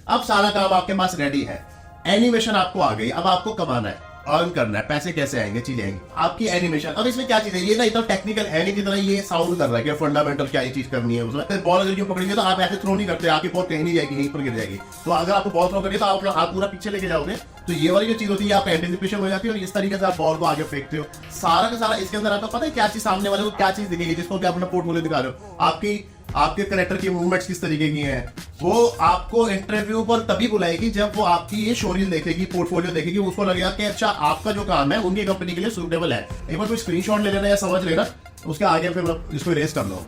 अब सारा काम आपके पास रेडी है, एनिमेशन आपको आ गई, अब आपको कमाना है, अर्न करना है, पैसे कैसे आएंगे, चीजें आएंगी आपकी एनिमेशन। अब इसमें क्या चीज है, ये ना इतना टेक्निकल है नहीं जितना ये साउंड कर रहा है कि फंडामेंटल क्या ये चीज करनी है। उसमें बॉल अगर पकड़ेंगे तो आप ऐसे थ्रो नहीं करते, आपकी बॉल कहीं नहीं जाएगी, यहीं पर गिर जाएगी। तो अगर आपको बॉल थ्रो करिए तो आप अपना हाथ पूरा पीछे लेके जाओगे, तो ये वाली जो चीज होती है आपका एंटिसिपेशन हो जाती है और इस तरीके से आप बॉल को आगे फेंकते हो। सारा का सारा इसके अंदर आपको पता है क्या चीज सामने वाले को क्या चीज दिखेगी, जिसको आप अपना पोर्टफोलियो दिखा रहे हो, आपके करेक्टर की मूवमेंट्स किस तरीके की हैं, वो आपको इंटरव्यू पर तभी बुलाएगी जब वो आपकी ये शोरीज देखेगी, पोर्टफोलियो देखेगी, उसको लगेगा कि अच्छा आपका जो काम है उनकी कंपनी के लिए सूटेबल है। एक बार कोई स्क्रीनशॉट ले लेना या समझ लेना, उसके आगे फिर इसको इरेज कर लो।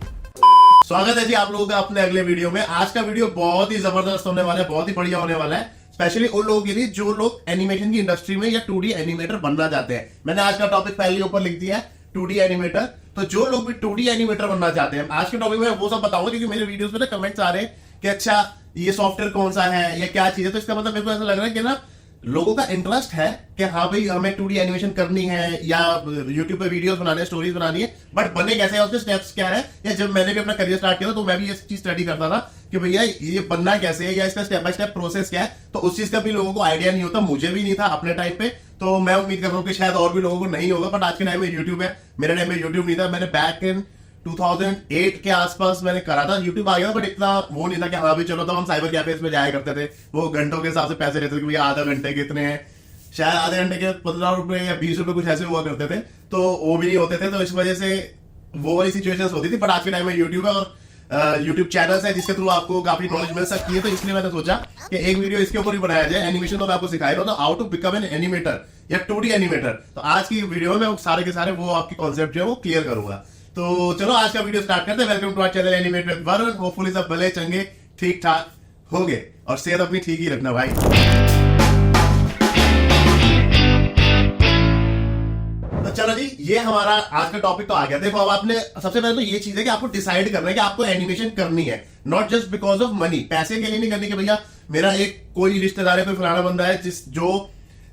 स्वागत है जी आप लोगों का अपने अगले वीडियो में। आज का वीडियो बहुत ही जबरदस्त होने वाला है, बहुत ही बढ़िया होने वाला है, स्पेशली उन लोगों के लिए जो लोग एनिमेशन की इंडस्ट्री में या 2D एनिमेटर बनना चाहते हैं। मैंने आज का टॉपिक पहले ऊपर लिख दिया है, 2D एनिमेटर। तो जो लोग भी 2D एनिमेटर बनना चाहते हैं, आज के टॉपिक में वो सब बताऊंगा, क्योंकि मेरे वीडियोस में ना कमेंट्स आ रहे हैं कि अच्छा ये सॉफ्टवेयर कौन सा है या क्या चीज है। तो इसका मतलब मेरे को ऐसा लग रहा है कि ना लोगों का इंटरेस्ट है कि हाँ भाई हमें 2D एनिमेशन करनी है या यूट्यूब पे वीडियोस बनाने हैं, स्टोरीज बनानी है, बट बनने कैसे है, उसके स्टेप्स क्या है। या जब मैंने भी अपना करियर स्टार्ट किया तो मैं भी ये चीज स्टडी करता था कि भैया ये बनना कैसे है या इसका स्टेप बाय स्टेप प्रोसेस क्या है। तो उस चीज का भी लोगों को आइडिया नहीं होता, मुझे भी नहीं था अपने टाइम पे। तो मैं उम्मीद कर रहा हूँ कि शायद और भी लोगों को नहीं होगा, बट आज के टाइम में यूट्यूब है, मेरे टाइम में यूट्यूब नहीं था। मैंने बैक इन 2008 के आसपास मैंने करा था, यूट्यूब आ गया, बट इतना वो नहीं था कि हाँ भी चलो। तो हम साइबर कैफेज में जाया करते थे, वो घंटों के हिसाब से पैसे लेते थे कि भैया आधा घंटे के इतने हैं, शायद आधे घंटे के 15 रुपए या 20 रुपए कुछ ऐसे हुआ करते थे, तो वो भी नहीं होते थे। तो इस वजह से वो वाली सिचुएशंस होती थी। बट आज के टाइम में यूट्यूब है और यूट्यूब चैनल्स है जिसके थ्रू आपको काफी नॉलेज मिल सकती है। तो इसलिए मैंने सोचा कि एक वीडियो इसके ऊपर ही बनाया जाए। एनिमेशन तो मैं आपको सिखाया रहा हूं, how to become an animator या 2D एनिमेटर। तो आज की वीडियो में सारे के सारे वो आपकी कॉन्सेप्ट जो है वो क्लियर करूंगा। तो चलो आज का वीडियो स्टार्ट करते हैं। Welcome to our channel animate with Varun. Hopefully सब भले चंगे ठीक ठाक होंगे और सेहत अपनी ठीक ही रखना भाई। तो चलो जी, ये हमारा आज का टॉपिक तो आ गया। देखो अब आपने सबसे पहले तो ये चीज है कि आपको डिसाइड करना है कि आपको एनिमेशन करनी है, not just because of money. पैसे के लिए नहीं करनी कि भैया मेरा एक कोई रिश्तेदार है, कोई फलाना बंदा है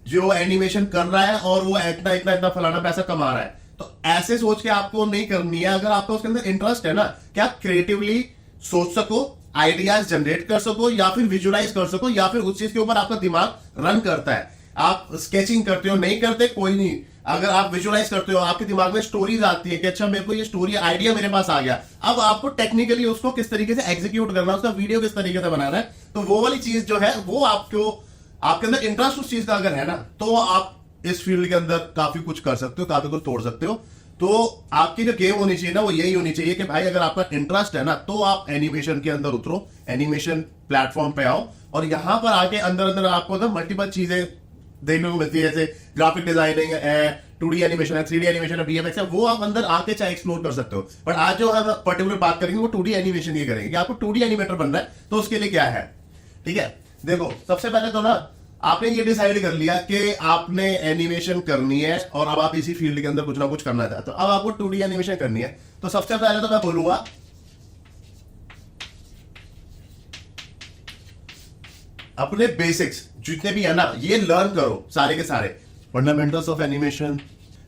जो एनिमेशन कर रहा है और वो इतना इतना इतना फलाना पैसा कमा रहा है। तो ऐसे सोच के आपको नहीं करनी है। अगर आपको उसके अंदर इंटरेस्ट है ना कि आप क्रिएटिवली सोच सको, आइडियाज जनरेट कर सको या फिर विजुअलाइज कर सको, या फिर उस चीज के ऊपर आपका दिमाग रन करता है। आप स्केचिंग करते हो, नहीं करते कोई नहीं, अगर आप विजुअलाइज करते हो, आपके दिमाग में स्टोरीज आती है कि अच्छा मेरे को ये स्टोरी आइडिया मेरे पास आ गया, अब आपको टेक्निकली उसको किस तरीके से एग्जीक्यूट करना है, उसका वीडियो किस तरीके से बनाना है। तो वो वाली चीज जो है वो आपके अंदर इंटरेस्ट उस चीज का अगर है ना, तो आप इस फील्ड के अंदर काफी कुछ कर सकते हो, काफी कुछ तोड़ सकते हो। तो आपकी जो गेम होनी चाहिए ना वो यही होनी चाहिए कि भाई अगर आपका इंटरेस्ट है ना तो आप एनिमेशन के अंदर उतरो, एनिमेशन प्लेटफॉर्म पे आओ और यहां पर आके अंदर अंदर आपको ना मल्टीपल चीजें देखने को मिलती है, जैसे ग्राफिक डिजाइनिंग है, 2D एनिमेशन है, 3D एनिमेशन है, VFX है, वो आप अंदर आके चाहे एक्सप्लोर कर सकते हो। बट आज जो हम पर्टिकुलर बात करेंगे वो 2D एनिमेशन की करेंगे कि आपको 2D एनिमेटर बनना है तो उसके लिए क्या है। ठीक है, देखो सबसे पहले तो ना आपने ये डिसाइड कर लिया कि आपने एनिमेशन करनी है और अब आप इसी फील्ड के अंदर कुछ ना कुछ करना चाहते हो। अब आपको 2D एनिमेशन करनी है तो सबसे पहले तो मैं बोलूंगा अपने बेसिक्स जितने भी है ना ये लर्न करो, सारे के सारे फंडामेंटल्स ऑफ एनिमेशन।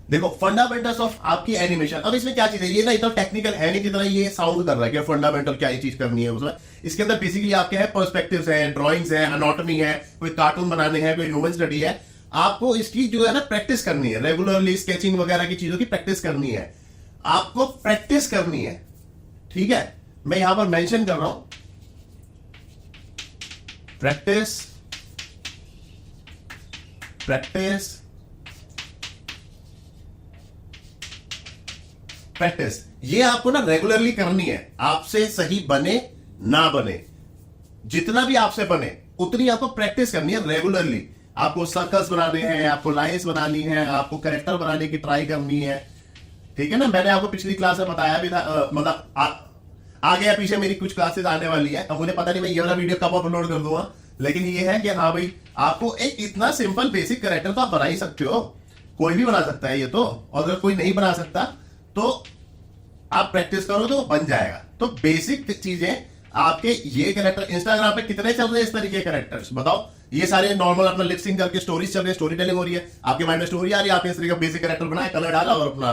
देखो फंडामेंटल्स ऑफ आपकी एनिमेशन, अब इसमें क्या चीज है, ये ना इतना टेक्निकल है नहीं जितना ये साउंड कर रहा है कि फंडामेंटल क्या ये चीज करनी है उसमें। इसके अंदर बेसिकली आपके है पर्सपेक्टिव्स है, ड्राइंग्स है, एनाटॉमी है, कोई कार्टून बनाने हैं, कोई ह्यूमन स्टडी है। आपको इसकी जो है ना प्रैक्टिस करनी है, रेगुलरली स्केचिंग वगैरह की चीजों की प्रैक्टिस करनी है, आपको प्रैक्टिस करनी है। ठीक है, मैं यहां पर मेंशन कर रहा हूं प्रैक्टिस प्रैक्टिस प्रैक्टिस। ये आपको ना रेगुलरली करनी है, आपसे सही बने ना बने, जितना भी आपसे बने उतनी आपको प्रैक्टिस करनी है रेगुलरली। आपको सर्कल्स बनाने हैं, आपको लाइंस बनानी है, आपको कैरेक्टर बनाने की ट्राई करनी है। ठीक है ना, मैंने आपको पिछली क्लास में बताया भी था, मतलब आगे या पीछे मेरी कुछ क्लासेस आने वाली है। अब मुझे पता नहीं मैं ये वाला वीडियो कब अपलोड कर दूंगा, लेकिन ये है कि हाँ भाई आपको एक इतना सिंपल बेसिक कैरेक्टर तो आप बना ही सकते हो, कोई भी बना सकता है ये तो। और अगर कोई नहीं बना सकता तो आप प्रैक्टिस करो तो बन जाएगा। तो बेसिक चीजें आपके ये कैरेक्टर, इंस्टाग्राम पे कितने चल रहे हैं इस तरीके के कैरेक्टर्स बताओ। ये सारे नॉर्मल अपना लिपसिंग करके स्टोरीज चल रही है, स्टोरी टेलिंग हो रही है, आपके माइंड में स्टोरी आ रही है, आपने इस तरीके का बेसिक कैरेक्टर बनाया, कलर डाला और अपना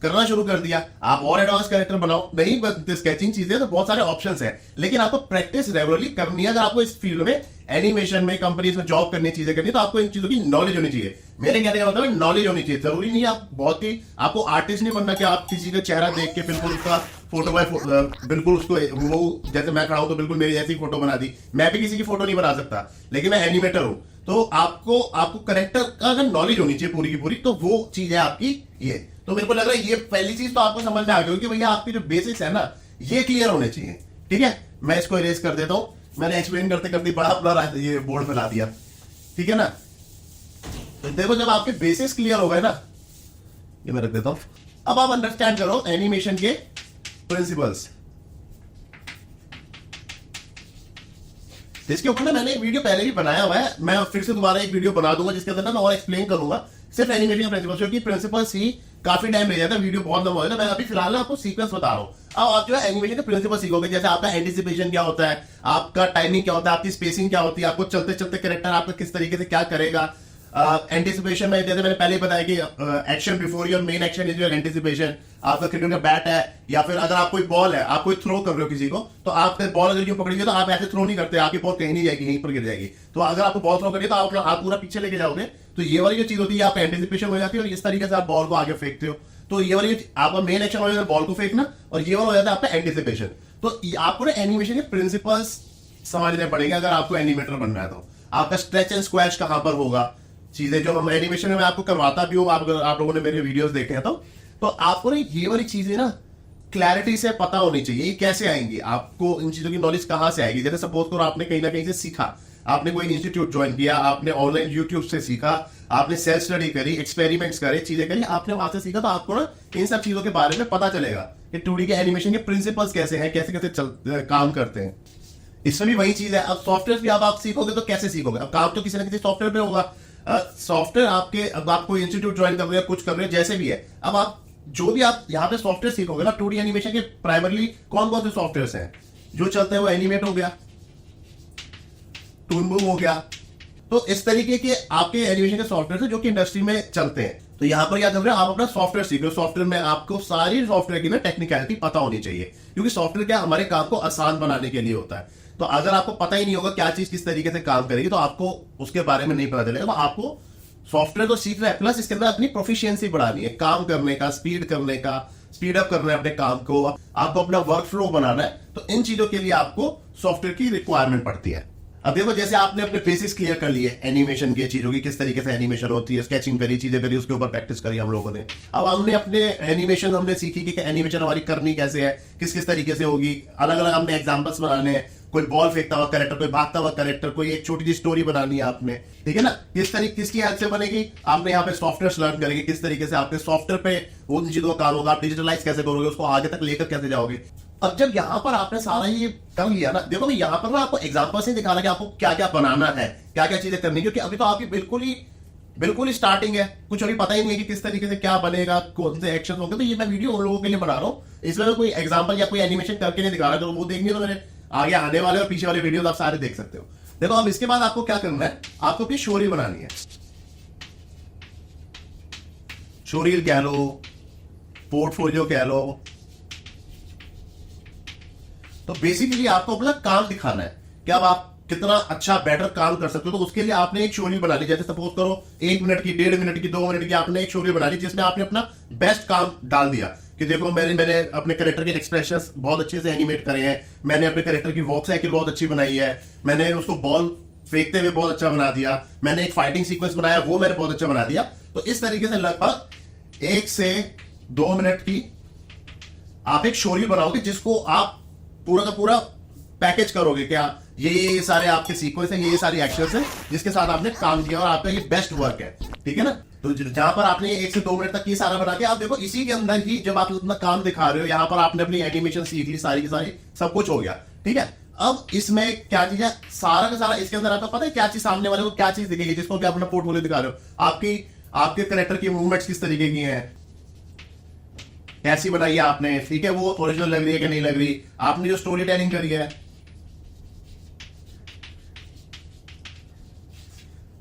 करना शुरू कर दिया, आप और एडवांस कैरेक्टर बनाओ। नहीं स्केचिंग चीजें तो बहुत सारे ऑप्शंस हैं, लेकिन आपको प्रैक्टिस रेगुलरली करनी है। अगर आपको इस फील्ड में एनिमेशन में कंपनीज में जॉब करनी, चीजें करनी, तो आपको इन चीजों की नॉलेज होनी चाहिए। मेरे कहने का मतलब नॉलेज होनी चाहिए। जरूरी नहीं आप बहुत ही आपको आर्टिस्ट नहीं बनना कि आप किसी का चेहरा देख के बिल्कुल उसका फोटो बाय बिल्कुल उसको वो जैसे मैं खड़ा हूं तो बिल्कुल मेरी ऐसी फोटो बना दी। मैं भी किसी की फोटो नहीं बना सकता, लेकिन मैं एनिमेटर हूं। तो आपको करेक्टर का अगर नॉलेज होनी चाहिए पूरी की पूरी, तो वो चीज है आपकी ये। तो मेरे को लग रहा है ये पहली चीज तो आपको समझ में आ गई कि भैया आपकी जो बेसिक्स है ना, ये क्लियर होने चाहिए। ठीक है, मैं इसको इरेज कर देता हूं। मैंने एक्सप्लेन करते करते बड़ा अपना ये बोर्ड में ला दिया। ठीक है ना, तो देखो जब आपके बेसिक्स क्लियर हो गए ना, ये मैं रख देता हूं। अब आप अंडरस्टैंड करो एनिमेशन के प्रिंसिपल्स। इसके ऊपर मैंने एक वीडियो पहले भी बनाया हुआ है, मैं फिर से दोबारा एक वीडियो बना दूंगा जिसके अंदर ना मैं और एक्सप्लेन करूंगा सिर्फ एनिमेशन प्रिंसिपल्स, क्योंकि प्रिंसिपल्स ही काफी टाइम ले जाता है, वीडियो बहुत लंबा हो जाता है। मैं अभी फिलहाल ना आपको सीक्वेंस बता रहा हूं। अब आप जो है एनिमेशन के प्रिंसिपल सीखोगे, जैसे आपका एंटिसिपेशन क्या होता है, आपका टाइमिंग क्या होता है, आपकी स्पेसिंग क्या होती है, आपको चलते चलते कैरेक्टर आपका किस तरीके से क्या करेगा। एंटिसिपेशन में जैसे मैंने पहले बताया कि action before your main action is your anticipation. आपका क्रिकेट का बैट है, या फिर अगर आप कोई बॉल है, आप कोई थ्रो कर रहे हो किसी को, तो आप बॉल अगर यूं पकड़ेंगे तो आप ऐसे थ्रो नहीं करते, आपकी बॉल कहीं नहीं जाएगी, यहीं पर गिर जाएगी। तो अगर आपको बॉल थ्रो करिए तो आप पूरा पीछे लेके जाओगे। तो ये वाली जो चीज होती है आप एंटिसिपेशन हो जाती है, और इस तरीके से आप बॉल को आगे फेंकते हो। तो ये वाली आपका मेन एक्शन हो जाता है बॉल को फेंकना, और ये वाला हो जाता है आपका एंटिसिपेशन। तो आपको ना एनिमेशन के प्रिंसिपल्स समझने पड़ेंगे अगर आपको एनिमेटर बनना है। तो आपका स्ट्रेच एंड स्क्वैश कहां पर होगा, चीजें जो एनिमेशन में मैं आपको करवाता भी हूँ, आप लोगों ने मेरे वीडियोस देखे हैं, तो आपको ना ये वाली चीजें ना क्लैरिटी से पता होनी चाहिए। ये कैसे आएंगी, आपको इन चीजों की नॉलेज कहां से आएगी। जैसे सपोज करो आपने कहीं ना कहीं से सीखा, आपने कोई इंस्टीट्यूट ज्वाइन किया, आपने ऑनलाइन यूट्यूब से सीखा, आपने सेल्फ स्टडी करी, एक्सपेरिमेंट्स करे, चीजें करी, आपने वहां से सीखा, तो आपको ना इन सब चीजों के बारे में पता चलेगा कि 2D के एनिमेशन के प्रिंसिपल्स कैसे हैं, कैसे कैसे काम करते हैं। इसमें भी वही चीज है। अब सॉफ्टवेयर भी आप सीखोगे तो कैसे सीखोगे, अब काम तो किसी ना किसी सॉफ्टवेयर पे होगा। सॉफ्टवेयर आपके, अब आप कोई इंस्टीट्यूट ज्वाइन कर रहे हैं, कुछ कर रहे हैं, जैसे भी है, अब आप जो भी आप यहाँ पे सॉफ्टवेयर सीखोगे ना 2D एनिमेशन के, प्राइमरली कौन कौन से सॉफ्टवेयर हैं जो चलते हैं, वो एनिमेट हो गया, टूल मूव हो गया। तो इस तरीके के आपके एनिमेशन के सॉफ्टवेयर है जो कि इंडस्ट्री में चलते हैं। तो यहाँ पर क्या कर रहे हो, आप अपना सॉफ्टवेयर सीख रहे हो। सॉफ्टवेयर में आपको सारी सॉफ्टवेयर की ना टेक्निकलिटी पता होनी चाहिए, क्योंकि सॉफ्टवेयर क्या हमारे काम को आसान बनाने के लिए होता है। तो अगर आपको पता ही नहीं होगा क्या चीज किस तरीके से काम करेगी, तो आपको उसके बारे में नहीं पता चलेगा। तो आपको सॉफ्टवेयर तो सीख रहे हैं, प्लस इसके अंदर अपनी प्रोफिशिएंसी बढ़ानी है, काम करने का, स्पीड करने का, स्पीड अप करना है अपने काम को, आपको अपना वर्क फ्लो बनाना है। तो इन चीजों के लिए आपको सॉफ्टवेयर की रिक्वायरमेंट पड़ती है। अब देखो जैसे आपने अपने बेसिक्स क्लियर कर लिए एनिमेशन की चीजों की, किस तरीके से एनिमेशन होती है, स्केचिंग करी, चीजें करी, उसके ऊपर प्रैक्टिस करी हम लोगों ने। अब हमने अपने एनिमेशन हमने सीखी कि एनिमेशन हमारी करनी कैसे है, किस किस तरीके से होगी, अलग अलग हमने एग्जांपल्स बनाने हैं, कोई बॉल फेंकता हुआ कैरेक्टर, कोई भागता हुआ कैरेक्टर, कोई एक छोटी सी स्टोरी बनानी है आपने, ठीक है ना। किस तरीके किसकी हेल्प से बनेगी, आपने यहाँ पे सॉफ्टवेयर लर्न करेंगे, किस तरीके से आपके सॉफ्टवेयर पे वो चीजों का काम होगा, आप डिजिटलाइज कैसे करोगे, उसको आगे तक लेकर कैसे जाओगे। अब जब यहाँ पर आपने सारा ये कर लिया ना, देखो मैं यहाँ पर ना आपको एग्जांपल्स नहीं दिखाना कि आपको क्या क्या बनाना है, क्या क्या चीजें करनी है, क्योंकि अभी तो आपकी बिल्कुल ही स्टार्टिंग है, कुछ अभी पता ही नहीं है कि किस तरीके से क्या बनेगा, कौन से एक्शन होंगे। तो ये मैं वीडियो उन लोगों के लिए बना रहा हूँ, इसमें मैं कोई एग्जांपल या कोई एनिमेशन करके नहीं दिखा रहा। तो वो देखनी है तो मेरे आगे आने वाले और पीछे वाले वीडियो आप सारे देख सकते हो। देखो अब इसके बाद आपको क्या करना है, आपको अपनी शोरील बनानी है। शोरील कह लो, पोर्टफोलियो कह लो। तो बेसिकली आपको अपना काम दिखाना है कि अब आप कितना अच्छा बेटर काम कर सकते हो। तो उसके लिए आपने एक शोरील बना ली, जैसे सपोज करो 1 मिनट की, 1.5 मिनट की, 2 मिनट की आपने एक शोरील बना ली, जिसमें आपने अपना बेस्ट काम डाल दिया कि देखो मैंने अपने कैरेक्टर के एक्सप्रेशंस बहुत अच्छे से एनिमेट करे हैं, मैंने अपने कैरेक्टर की वॉक साइकिल बहुत अच्छी बनाई है, मैंने उसको बॉल फेंकते हुए बहुत अच्छा बना दिया, मैंने एक फाइटिंग सीक्वेंस बनाया वो मैंने बहुत अच्छा बना दिया। तो इस तरीके से लगभग 1 से 2 मिनट की आप एक शोरील बनाओगे, जिसको आप पूरा का पूरा पैकेज करोगे। क्या ये सारे आपके सीक्वेंस हैं, ये सारी एक्शंस हैं जिसके साथ आपने काम किया और आपका ये बेस्ट वर्क है, ठीक है ना। तो जहां पर आपने 1 से 2 मिनट तक ये सारा बना के, आप देखो इसी के अंदर ही जब आप अपना काम दिखा रहे हो, यहाँ पर आपने अपनी एनिमेशन सीख ली, सारी की सारी सब कुछ हो गया, ठीक है। अब इसमें क्या चीज है, सारा का सारा इसके अंदर आपको पता है क्या चीज सामने वाले को क्या चीज दिखेगी, जिसको कि अपना पोर्टफोलियो दिखा रहे हो। आपके कैरेक्टर की मूवमेंट्स किस तरीके की हैं, कैसी बनाई है आपने, ठीक है, वो ओरिजिनल लग रही है कि नहीं लग रही, आपने जो स्टोरी टेलिंग करी है,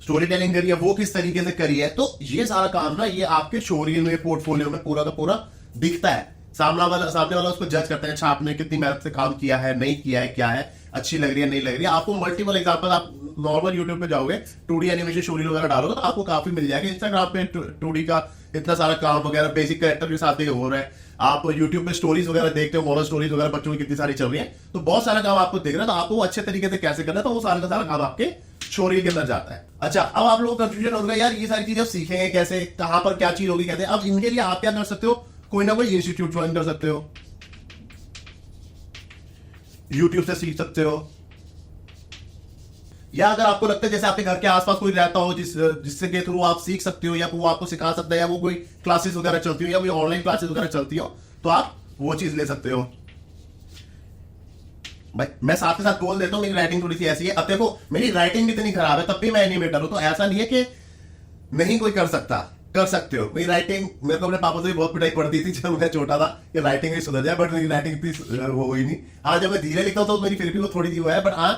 स्टोरी टेलिंग करी है वो किस तरीके से करी है। तो ये सारा काम ना ये आपके शोरील में, पोर्टफोलियो में पूरा का पूरा दिखता है, सामने वाला उसको जज करता है, अच्छा आपने कितनी मेहनत से काम किया है, नहीं किया है, क्या है, अच्छी लग रही है, नहीं लग रही है। आपको मल्टीपल एग्जांपल, आप नॉर्मल यूट्यूब पे जाओगे 2D एनिमेशन शोरील वगैरह डालोगे तो आपको काफी मिल जाएगा। इंस्टाग्राम पे 2D का इतना सारा काम वगैरह बेसिक कैरेक्टर के साथ ही हो रहा है। आप यूट्यूब पे स्टोरीज वगैरह देखते हो, मॉरल स्टोरीज वगैरह बच्चों की कितनी सारी चल रही है, तो बहुत सारा काम आपको दिख रहा है। तो आपको अच्छे तरीके से कैसे करना है, तो वो सारा का सारा काम आपके शोरील के अंदर जाता है। अच्छा, अब आप लोगों को कंफ्यूजन होगा, यार ये सारी चीजें सीखेंगे कैसे, कहां पर क्या चीज होगी, कहते हैं। अब इनके लिए आप क्या कर सकते हो, कोई ना कोई इंस्टीट्यूट ज्वाइन कर सकते हो, यूट्यूब से सीख सकते हो, या अगर आपको लगता है जैसे आपके घर के आसपास कोई रहता हो जिससे के थ्रू आप सीख सकते हो, या वो आपको सिखा सकता है, या वो कोई क्लासेस वगैरह चलती हो, या कोई ऑनलाइन क्लासेस वगैरह चलती हो, तो आप वो चीज ले सकते हो। भाई मैं साथ के साथ बोल देता हूँ, मेरी राइटिंग थोड़ी सी ऐसी है। अब देखो मेरी राइटिंग इतनी खराब है, तब भी मैं एनिमेटर हूं, तो ऐसा नहीं है कि नहीं कोई कर सकता, कर सकते हो। मेरी राइटिंग, मेरे को अपने पापा से भी बहुत पिटाई पड़ती थी जब मैं छोटा था कि राइटिंग भी सुधर जाए, बट मेरी राइटिंग इतनी वो हुई नहीं। हाँ, जब मैं धीरे लिखता हूँ तो मेरी फिर भी वो थोड़ी सी वो है, बट हाँ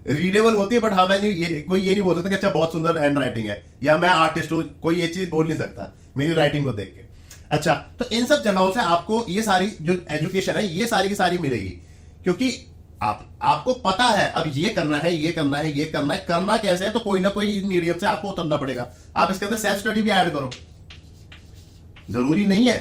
रीडेबल होती है। बट हाँ, मैं कोई ये नहीं बोल सकता कि अच्छा बहुत सुंदर हैंड राइटिंग है, या मैं आर्टिस्ट हूँ, कोई ये चीज बोल नहीं सकता मेरी राइटिंग को देख के। अच्छा, तो इन सब जगहों से आपको ये सारी जो एजुकेशन है, ये सारी की सारी मिलेगी, क्योंकि आपको पता है अब ये करना है, ये करना है, ये करना है। करना कैसे है, तो कोई ना कोई मीडियम से आपको उतरना पड़ेगा। आप इसके अंदर सेल्फ स्टडी भी ऐड करो। जरूरी नहीं है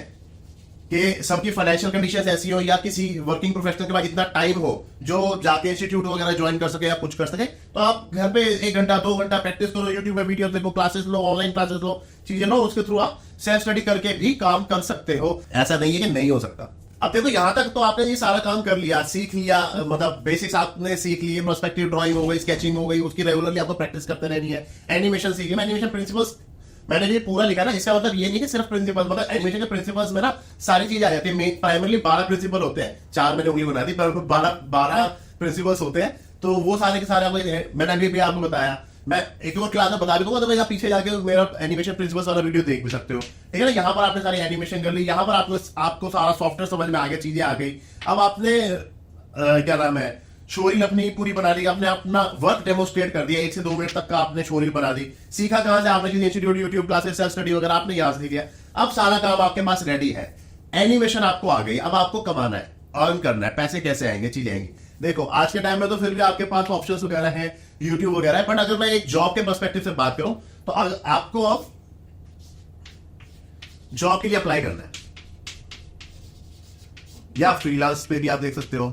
कि सबकी फाइनेंशियल कंडीशन ऐसी हो, या किसी वर्किंग प्रोफेशनल के पास इतना टाइम हो जो जाके इंस्टीट्यूट वगैरह ज्वाइन कर सके या कुछ कर सके। तो आप घर पे 1 घंटा 2 घंटा प्रैक्टिस करो, यूट्यूब पे वीडियो देखो, क्लासेस लो, ऑनलाइन क्लासेस लो, चीजें लो, उसके थ्रू आप सेल्फ स्टडी करके भी काम कर सकते हो। ऐसा नहीं है कि नहीं हो सकता। अब देखो यहां तक तो आपने ये सारा काम कर लिया, सीख लिया, मतलब बेसिक्स आपने सीख लिए, पर्सपेक्टिव ड्राइंग हो गई, स्केचिंग हो गई, उसकी रेगुलरली आपको प्रैक्टिस करते रहनी है। एनिमेशन सीखिए, एनिमेशन प्रिंसिपल्स मैंने ये पूरा लिखा ना, इसका मतलब ये नहीं कि सिर्फ प्रिंसिपल, मतलब एनिमेशन के प्रिंसिपल्स में ना सारी चीजें आ जाती है। प्राइमरली 12 प्रिंसिपल होते हैं, 4 मैंने उंगली बना दी, पर 12 प्रिंसिपल्स होते हैं। तो वो सारे के सारे मैंने अभी भी आपको बताया। मैं एक और क्लास में बता भी दूंगा, तो मैं पीछे जाके मेरा एनिमेशन प्रिंसिपल्स वाला वीडियो देख भी सकते हो, ठीक है ना। यहाँ पर आपने सारी एनिमेशन कर ली, यहाँ पर आपको सारा सॉफ्टवेयर समझ में आ गया, चीजें आ गई। अब आपने क्या नाम है, शोरील अपनी पूरी बना ली, आपने अपना वर्क डेमोस्ट्रेट कर दिया, 1 से 2 मिनट तक का आपने शोरील बना दी। सीखा कहां से, आपने institute, YouTube classes, self study वगैरह आपने यहां से किया। अब सारा काम आपके पास रेडी है, एनिमेशन आपको आ गई। अब आपको कमाना है, अर्न करना है, पैसे कैसे आएंगे, चीजें आएंगी। देखो आज के टाइम में तो फिर भी आपके पास ऑप्शंस वगैरह हैं, यूट्यूब वगैरह है, बट अगर मैं एक जॉब के पर्सपेक्टिव से बात करूं तो आपको अब जॉब के लिए अप्लाई करना है, या फ्रीलांस पे भी आप देख सकते हो,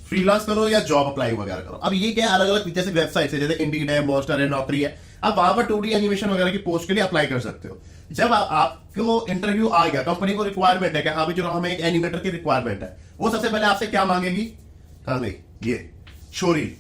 फ्रीलांस करो या जॉब अप्लाई वगैरह करो। अब ये क्या अलग अलग जैसे वेबसाइट है, जैसे इंडीड है, मॉन्स्टर है, नौकरी है, आप वहां पर 2D एनिमेशन वगैरह की पोस्ट के लिए अप्लाई कर सकते हो। जब आपको इंटरव्यू आ गया, कंपनी को रिक्वायरमेंट है कि हाँ जो हमें एक एनिमेटर की रिक्वायरमेंट है, वो सबसे पहले आपसे क्या मांगेगी, हाँ नहीं ये शोरील,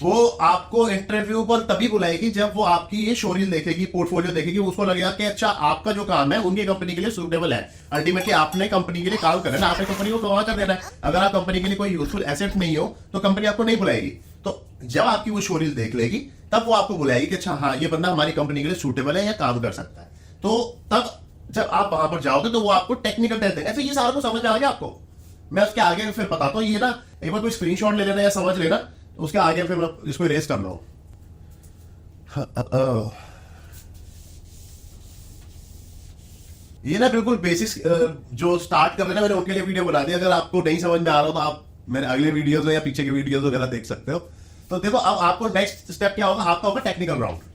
वो आपको इंटरव्यू पर तभी बुलाएगी जब वो आपकी ये शोरील देखेगी, पोर्टफोलियो देखेगी, उसको लगेगा कि अच्छा आपका जो काम है उनकी कंपनी के लिए सूटेबल है। अल्टीमेटली आपने कंपनी के लिए काम करना है, आपने कंपनी को कमा कर देना है। अगर आप कंपनी के लिए कोई यूजफुल एसेट नहीं हो तो कंपनी आपको नहीं बुलाएगी। तो जब आपकी वो शोरील देख लेगी तब वो आपको बुलाएगी कि अच्छा हाँ ये बंदा हमारी कंपनी के लिए सूटेबल है या काम कर सकता है। तो तब जब आप वहां पर जाओगे तो वो आपको टेक्निकल टेस्ट देगा। फिर ये सारा कुछ समझ में आ गया आपको, मैं उसके आगे फिर बताता हूँ। ये ना एक बार कोई स्क्रीनशॉट ले लेना या समझ लेना, उसके आगे फिर मैं इसको इरेज कर लो। ये ना बिल्कुल बेसिक्स जो स्टार्ट कर रहे हैं मैंने उनके लिए वीडियो बना दी। अगर आपको नहीं समझ में आ रहा हो तो आप मेरे अगले वीडियोस में या पीछे के वीडियोस वगैरह देख सकते हो। तो देखो अब आपको नेक्स्ट स्टेप क्या होगा, आपका होगा टेक्निकल राउंड।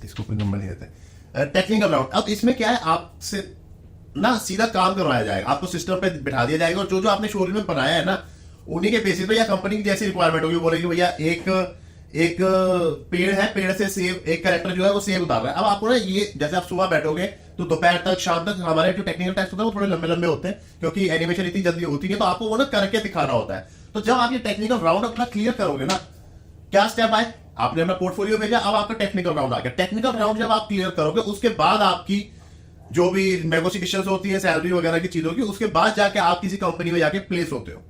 इसको कोई नंबर नहीं देते, टेक्निकल राउंड। अब इसमें क्या है, आपसे ना सीधा काम करवाया जाएगा, आपको सिस्टम पे बिठा दिया जाएगा और जो आपने शोरूम में बनाया है ना उन्हीं के बेसिस पे या कंपनी की जैसी रिक्वायरमेंट होगी बोलेगी भैया एक पेड़ है, पेड़ से सेब, एक कैरेक्टर जो है वो सेब उतार रहा है। अब आपको ना ये जैसे आप सुबह बैठोगे तो दोपहर तक शाम तक हमारे जो टेक्निकल टेस्ट होते हैं वो थोड़े लंबे लंबे होते हैं क्योंकि एनिमेशन इतनी जल्दी होती है, तो आपको वो ना करके दिखाना होता है। तो जब आप ये टेक्निकल राउंड अपना क्लियर करोगे ना, क्या स्टेप आए, आपने अपना पोर्टफोलियो भेजा, अब आपका टेक्निकल राउंड आ गया। टेक्निकल राउंड जब आप क्लियर करोगे उसके बाद आपकी जो भी नेगोशिएशन होती है सैलरी वगैरह की चीजों की, उसके बाद जाके आप किसी कंपनी में जाके प्लेस होते हो,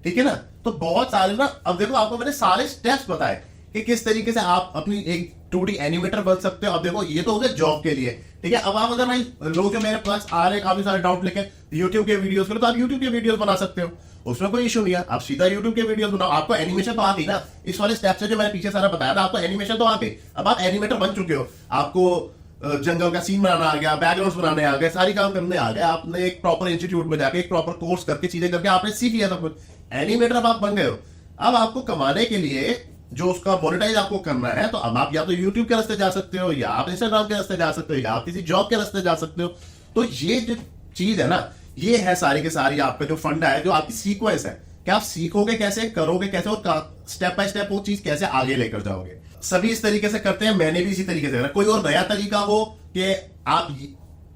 ठीक है ना। तो बहुत सारे ना, अब देखो आपको मैंने सारे स्टेप्स बताए कि किस तरीके से आप अपनी एक 2D एनिमेटर बन सकते हो। अब देखो ये तो हो गया जॉब के लिए, ठीक है। अब आप अगर भाई लोग जो मेरे पास आ रहे काफी सारे डाउट लेके यूट्यूब के वीडियोस के, तो आप यूट्यूब के वीडियोस बना सकते हो, उसमें कोई इशू नहीं है। आप सीधा यूट्यूब के वीडियोस बनाओ, आपको एनिमेशन तो आ गई ना। इस वाले स्टेप से जो मैंने पीछे सारा बताया था, आपको एनिमेशन तो आ गई। अब आप एनिमेटर बन चुके हो, आपको जंगल का सीन बनाना आ गया, बैकग्राउंड बनाने आ गए, सारी काम करने आ गए। आपने एक प्रॉपर इंस्टीट्यूट में जाके एक प्रॉपर कोर्स करके चीजें करके आपने सीख लिया सब कुछ, एनिमेटर अब आप बन गए हो। अब आपको कमाने के लिए जो उसका मोनेटाइज आपको करना है, तो अब आप या तो यूट्यूब के रास्ते जा सकते हो, या आप इंस्टाग्राम के रास्ते जा सकते हो, या आप किसी जॉब के रास्ते जा सकते हो। तो ये जो चीज है ना, ये है सारी की सारी आपका जो फंडा है, जो आपकी सीक्वेंस है कि आप सीखोगे कैसे, करोगे कैसे, और स्टेप बाय स्टेप वो चीज कैसे आगे लेकर जाओगे। सभी इस तरीके से करते हैं, मैंने भी इसी तरीके से करा। कोई और नया तरीका हो कि आप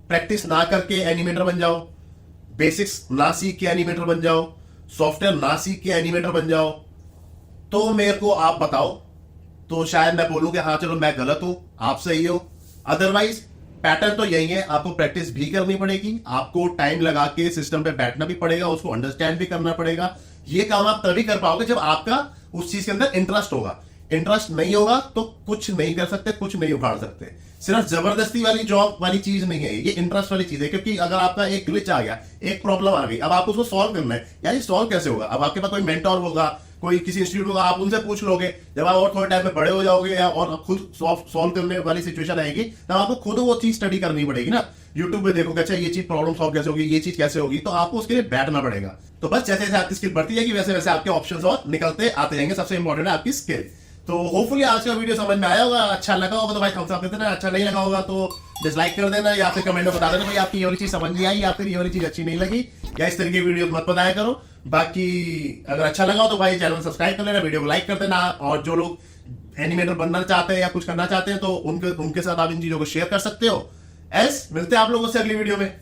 प्रैक्टिस ना करके एनिमेटर बन जाओ, बेसिक्स ना सीख के एनिमेटर बन जाओ, सॉफ्टवेयर ना सीख के एनिमेटर बन जाओ, तो मेरे को आप बताओ, तो शायद मैं बोलूं कि हाँ चलो मैं गलत हूं, आप सही हो। अदरवाइज पैटर्न तो यही है, आपको प्रैक्टिस भी करनी पड़ेगी, आपको टाइम लगा के सिस्टम पे बैठना भी पड़ेगा, उसको अंडरस्टैंड भी करना पड़ेगा। ये काम आप तभी कर पाओगे जब आपका उस चीज के अंदर इंटरेस्ट होगा। इंटरेस्ट नहीं होगा तो कुछ नहीं कर सकते, कुछ नहीं उखाड़ सकते। सिर्फ जबरदस्ती वाली जॉब वाली चीज नहीं है ये, इंटरेस्ट वाली चीज है। क्योंकि अगर आपका एक ग्लिच आ गया, एक प्रॉब्लम आ गई, अब आपको उसको सॉल्व करना है, यार ये सॉल्व कैसे होगा? अब आपके पास कोई मेंटोर होगा, कोई किसी इंस्टीट्यूट होगा, आप उनसे पूछ लोगे। जब आप और थोड़े टाइम में बड़े हो जाओगे या और खुद सॉल्व करने वाली सिचुएशन आएगी, तब आपको खुद वो चीज स्टडी करनी पड़ेगी ना। यूट्यूब पे देखोगे, अच्छा ये चीज प्रॉब्लम सॉल्व कैसे होगी, ये चीज कैसे होगी, तो आपको उसके लिए बैठना पड़ेगा। तो बस जैसे जैसे आपकी स्किल बढ़ती जाएगी, वैसे वैसे आपके ऑप्शंस और निकलते आते जाएंगे। सबसे इंपॉर्टेंट है आपकी स्किल। तो होपफुली आज का वीडियो समझ में आया होगा। अच्छा लगा होगा तो भाई थम्स अप दे देना, अच्छा नहीं लगा होगा तो डिसलाइक कर देना, या फिर कमेंट में बता देना भाई आपकी ये वाली चीज समझ नहीं आई, या फिर ये वाली चीज अच्छी नहीं लगी, या इस तरीके की वीडियो मत बताया करो। बाकी अगर अच्छा लगा हो तो भाई चैनल सब्सक्राइब कर लेना, वीडियो को लाइक कर देना, और जो लोग एनिमेटर बनना चाहते हैं या कुछ करना चाहते हैं तो उनके साथ आप इन चीजों को शेयर कर सकते हो। मिलते हैं आप लोगों से अगली वीडियो में,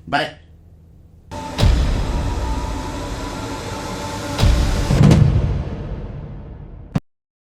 बाय।